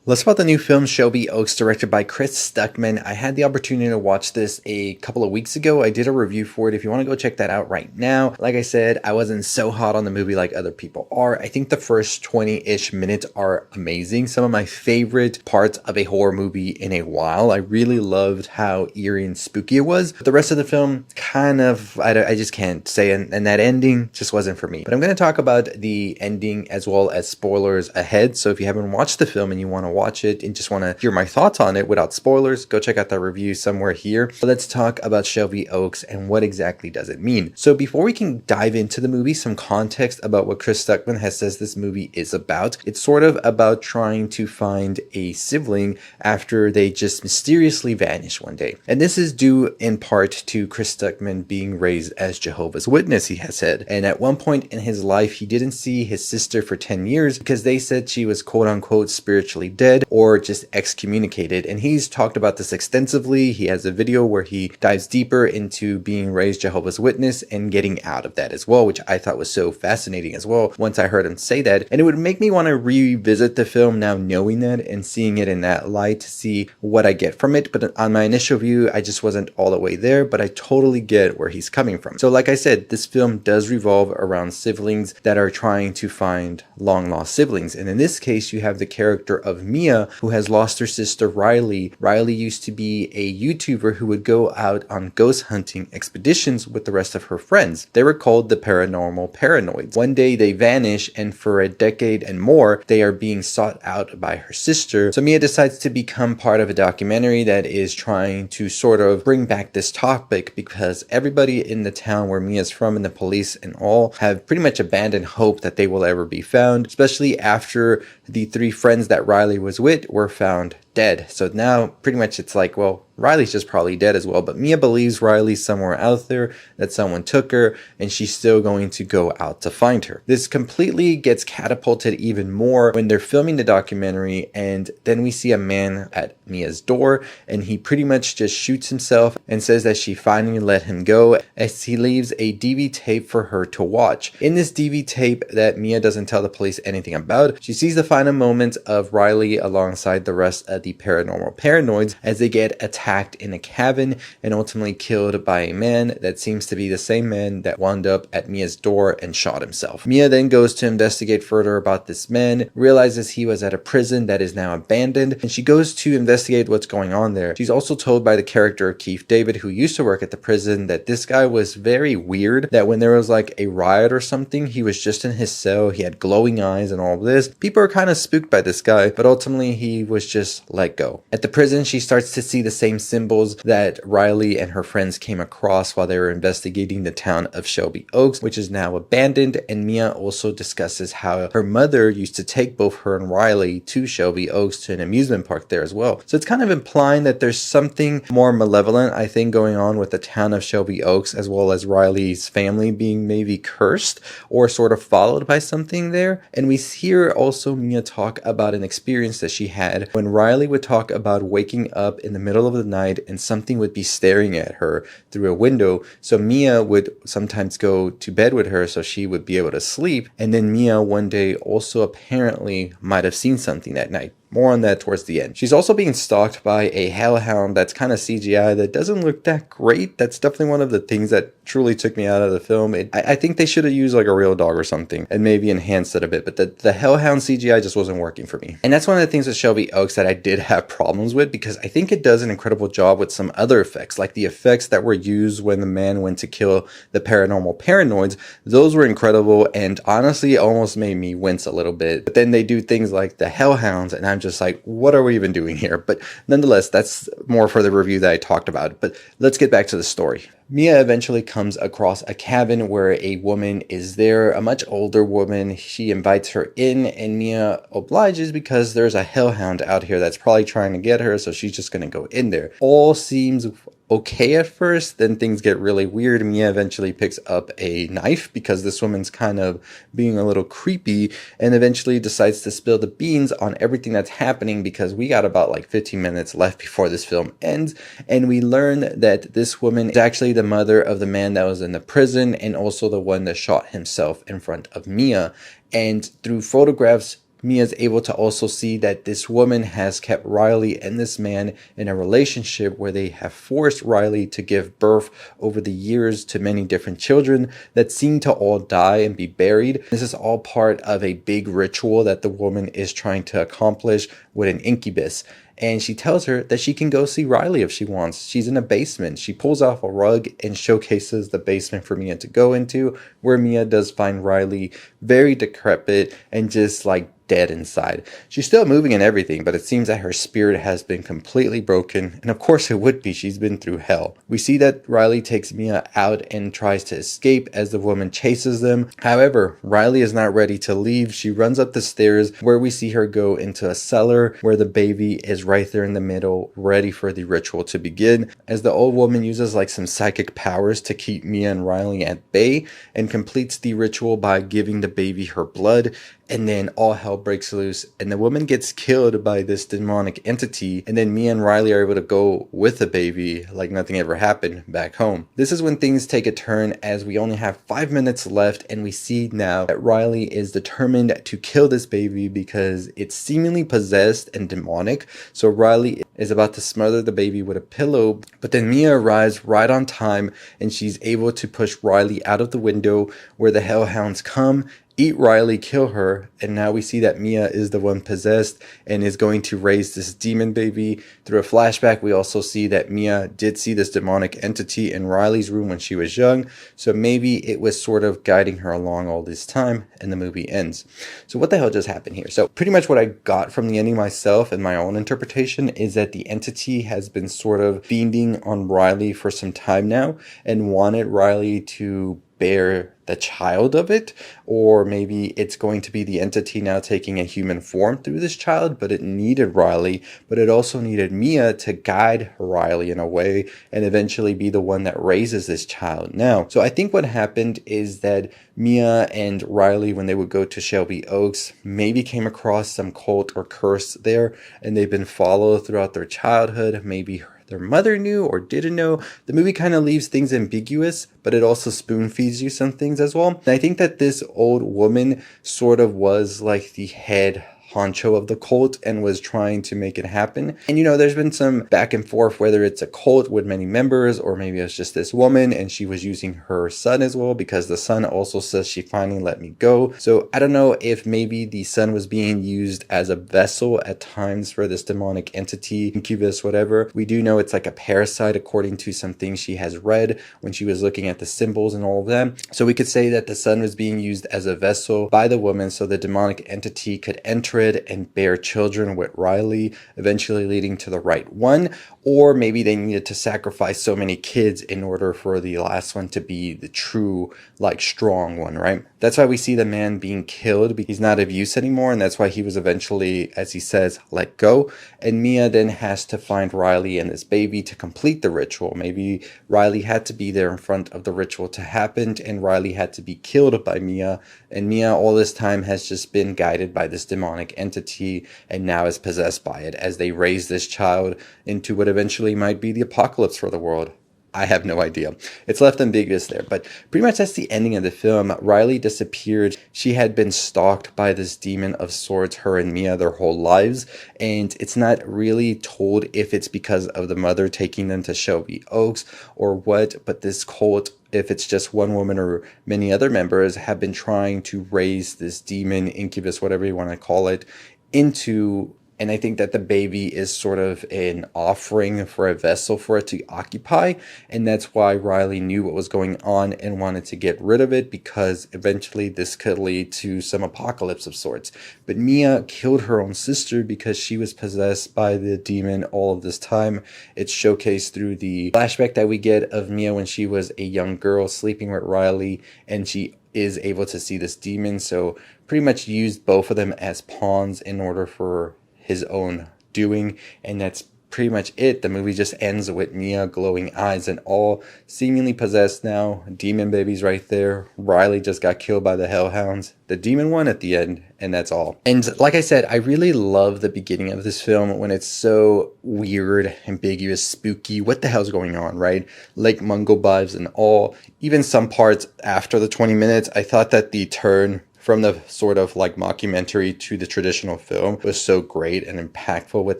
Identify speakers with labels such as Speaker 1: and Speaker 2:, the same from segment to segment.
Speaker 1: Let's talk about the new film Shelby Oaks, directed by Chris Stuckman. I had the opportunity to watch this a couple of weeks ago. I did a review for it. If you want to go check that out right now. Like I said, I wasn't so hot on the movie like other people are. I think the first 20-ish minutes are amazing. Some of my favorite parts of a horror movie in a while. I really loved how eerie and spooky it was. But the rest of the film, kind of, I just can't say. And that ending just wasn't for me. But I'm going to talk about the ending as well as spoilers ahead. So if you haven't watched the film and you want to watch it and just want to hear my thoughts on it without spoilers, go check out that review somewhere here. But let's talk about Shelby Oaks and what exactly does it mean. So before we can dive into the movie, some context about what Chris Stuckman has says this movie is about. It's sort of about trying to find a sibling after they just mysteriously vanish one day. And this is due in part to Chris Stuckman being raised as Jehovah's Witness, he has said. And at one point in his life, he didn't see his sister for 10 years because they said she was quote unquote spiritually dead or just excommunicated. And he's talked about this extensively. He has a video where he dives deeper into being raised Jehovah's Witness and getting out of that as well, which I thought was so fascinating as well once I heard him say that. And it would make me want to revisit the film now knowing that and seeing it in that light to see what I get from it. But on my initial view, I just wasn't all the way there, but I totally get where he's coming from. So like I said, this film does revolve around siblings that are trying to find long lost siblings. And in this case, you have the character of Mia, who has lost her sister Riley. Riley used to be a YouTuber who would go out on ghost hunting expeditions with the rest of her friends. They were called the Paranormal Paranoids. One day they vanish, and for a decade and more, they are being sought out by her sister. So Mia decides to become part of a documentary that is trying to sort of bring back this topic, because everybody in the town where Mia's from and the police and all have pretty much abandoned hope that they will ever be found, especially after the three friends that Riley was with were found dead. So now pretty much it's like, well, Riley's just probably dead as well, but Mia believes Riley's somewhere out there, that someone took her, and she's still going to go out to find her. This completely gets catapulted even more when they're filming the documentary, and then we see a man at Mia's door, and he pretty much just shoots himself and says that she finally let him go as he leaves a DV tape for her to watch. In this DV tape that Mia doesn't tell the police anything about, she sees the final moments of Riley alongside the rest of the paranormal paranoids as they get attacked in a cabin and ultimately killed by a man that seems to be the same man that wound up at Mia's door and shot himself. Mia then goes to investigate further about this man, realizes he was at a prison that is now abandoned, and she goes to investigate what's going on there. She's also told by the character of Keith David, who used to work at the prison, that this guy was very weird, that when there was like a riot or something, he was just in his cell, he had glowing eyes and all of this. People are kind of spooked by this guy, but ultimately he was just let go. At the prison, she starts to see the same symbols that Riley and her friends came across while they were investigating the town of Shelby Oaks, which is now abandoned. And Mia also discusses how her mother used to take both her and Riley to Shelby Oaks to an amusement park there as well. So it's kind of implying that there's something more malevolent, I think, going on with the town of Shelby Oaks, as well as Riley's family being maybe cursed or sort of followed by something there. And we hear also Mia talk about an experience that she had when Riley would talk about waking up in the middle of the night and something would be staring at her through a window. So Mia would sometimes go to bed with her so she would be able to sleep. And then Mia one day also apparently might have seen something that night. More on that towards the end. She's also being stalked by a hellhound that's kind of CGI that doesn't look that great. That's definitely one of the things that truly took me out of the film. I think they should have used like a real dog or something and maybe enhanced it a bit, but the hellhound CGI just wasn't working for me. And that's one of the things with Shelby Oaks that I did have problems with, because I think it does an incredible job with some other effects, like the effects that were used when the man went to kill the paranormal paranoids. Those were incredible and honestly almost made me wince a little bit. But then they do things like the hellhounds and I'm just like, what are we even doing here? But nonetheless, that's more for the review that I talked about. But let's get back to the story. Mia eventually comes across a cabin where a woman is there, a much older woman. She invites her in and Mia obliges because there's a hellhound out here that's probably trying to get her, so she's just going to go in there. All seems okay at first, then things get really weird. Mia eventually picks up a knife because this woman's kind of being a little creepy, and eventually decides to spill the beans on everything that's happening, because we got about like 15 minutes left before this film ends, and we learn that this woman is actually the mother of the man that was in the prison and also the one that shot himself in front of Mia. And through photographs Mia's able to also see that this woman has kept Riley and this man in a relationship where they have forced Riley to give birth over the years to many different children that seem to all die and be buried. This is all part of a big ritual that the woman is trying to accomplish with an incubus. And she tells her that she can go see Riley if she wants. She's in a basement. She pulls off a rug and showcases the basement for Mia to go into, where Mia does find Riley very decrepit and just like dead inside. She's still moving and everything, but it seems that her spirit has been completely broken. And of course it would be, she's been through hell. We see that Riley takes Mia out and tries to escape as the woman chases them. However, Riley is not ready to leave. She runs up the stairs where we see her go into a cellar where the baby is right there in the middle, ready for the ritual to begin, as the old woman uses like some psychic powers to keep Mia and Riley at bay and completes the ritual by giving the baby her blood. And then all hell breaks loose and the woman gets killed by this demonic entity. And then Mia and Riley are able to go with the baby like nothing ever happened back home. This is when things take a turn, as we only have 5 minutes left and we see now that Riley is determined to kill this baby because it's seemingly possessed and demonic. So Riley is about to smother the baby with a pillow, but then Mia arrives right on time and she's able to push Riley out of the window where the hellhounds come, eat Riley, kill her, and now we see that Mia is the one possessed and is going to raise this demon baby. Through a flashback, we also see that Mia did see this demonic entity in Riley's room when she was young, so maybe it was sort of guiding her along all this time, and the movie ends. So what the hell just happened here? So pretty much what I got from the ending myself and my own interpretation is that the entity has been sort of fiending on Riley for some time now and wanted Riley to bear the child of it, or maybe it's going to be the entity now taking a human form through this child, but it needed Riley, but it also needed Mia to guide Riley in a way and eventually be the one that raises this child now. So I think what happened is that Mia and Riley, when they would go to Shelby Oaks, maybe came across some cult or curse there, and they've been followed throughout their childhood. Maybe their mother knew or didn't know. The movie kind of leaves things ambiguous, but it also spoon feeds you some things as well. And I think that this old woman sort of was like the head honcho of the cult and was trying to make it happen. And you know, there's been some back and forth whether it's a cult with many members or maybe it's just this woman and she was using her son as well, because the son also says she finally let me go. So I don't know if maybe the son was being used as a vessel at times for this demonic entity, incubus, whatever. We do know it's like a parasite according to some things she has read when she was looking at the symbols and all of that. So we could say that the son was being used as a vessel by the woman so the demonic entity could enter it and bear children with Riley, eventually leading to the right one. Or maybe they needed to sacrifice so many kids in order for the last one to be the true, like, strong one, right? That's why we see the man being killed, because he's not of use anymore, and that's why he was eventually, as he says, let go. And Mia then has to find Riley and this baby to complete the ritual. Maybe Riley had to be there in front of the ritual to happen, and Riley had to be killed by Mia. And Mia all this time has just been guided by this demonic entity and now is possessed by it as they raise this child into what eventually might be the apocalypse for the world. I have no idea. It's left ambiguous there, but pretty much that's the ending of the film. Riley disappeared. She had been stalked by this demon of sorts, her and Mia, their whole lives, and it's not really told if it's because of the mother taking them to Shelby Oaks or what, but this cult, if it's just one woman or many other members, have been trying to raise this demon, incubus, whatever you want to call it, into. And I think that the baby is sort of an offering for a vessel for it to occupy. And that's why Riley knew what was going on and wanted to get rid of it, because eventually this could lead to some apocalypse of sorts. But Mia killed her own sister because she was possessed by the demon all of this time. It's showcased through the flashback that we get of Mia when she was a young girl sleeping with Riley, and she is able to see this demon. So pretty much used both of them as pawns in order for his own doing, and that's pretty much it. The movie just ends with Mia, glowing eyes and all, seemingly possessed now. Demon baby's right there. Riley just got killed by the hellhounds. The demon won at the end, and that's all. And like I said, I really love the beginning of this film when it's so weird, ambiguous, spooky. What the hell's going on, right? Lake Mungo vibes and all. Even some parts after the 20 minutes, I thought that the turn from the sort of like mockumentary to the traditional film was so great and impactful with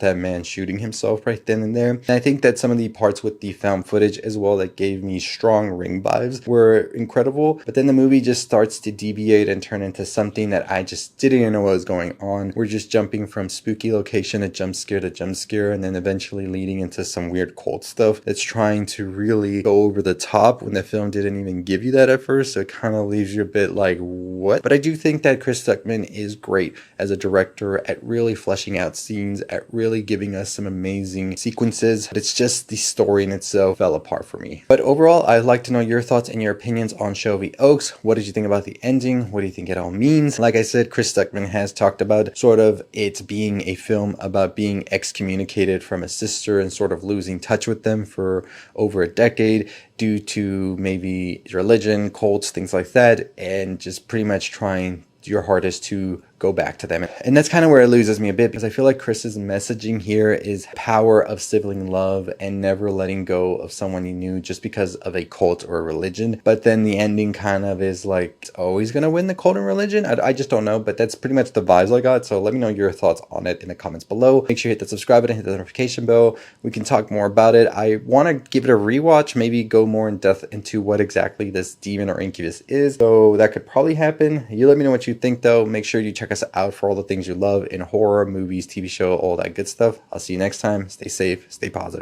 Speaker 1: that man shooting himself right then and there. And I think that some of the parts with the found footage as well that gave me strong Ring vibes were incredible. But then the movie just starts to deviate and turn into something that I just didn't even know what was going on. We're just jumping from spooky location to jump scare, and then eventually leading into some weird cult stuff that's trying to really go over the top when the film didn't even give you that at first. So it kind of leaves you a bit like, what? But I do think that Chris Stuckman is great as a director at really fleshing out scenes, at really giving us some amazing sequences. But it's just the story in itself fell apart for me. But overall, I'd like to know your thoughts and your opinions on Shelby Oaks. What did you think about the ending? What do you think it all means? Like I said, Chris Stuckman has talked about sort of it being a film about being excommunicated from a sister and sort of losing touch with them for over a decade due to maybe religion, cults, things like that, and just pretty much trying your hardest to go back to them. And that's kind of where it loses me a bit, because I feel like Chris's messaging here is power of sibling love and never letting go of someone you knew just because of a cult or a religion. But then the ending kind of is like, it's always gonna win the cult and religion. I just don't know, but that's pretty much the vibes I got. So let me know your thoughts on it in the comments below. Make sure you hit the subscribe button, hit the notification bell. We can talk more about it. I want to give it a rewatch, maybe go more in depth into what exactly this demon or incubus is. So that could probably happen. You let me know what you think though. Make sure you check us out for all the things you love in horror, movies, TV show, all that good stuff. I'll see you next time. Stay safe, stay positive.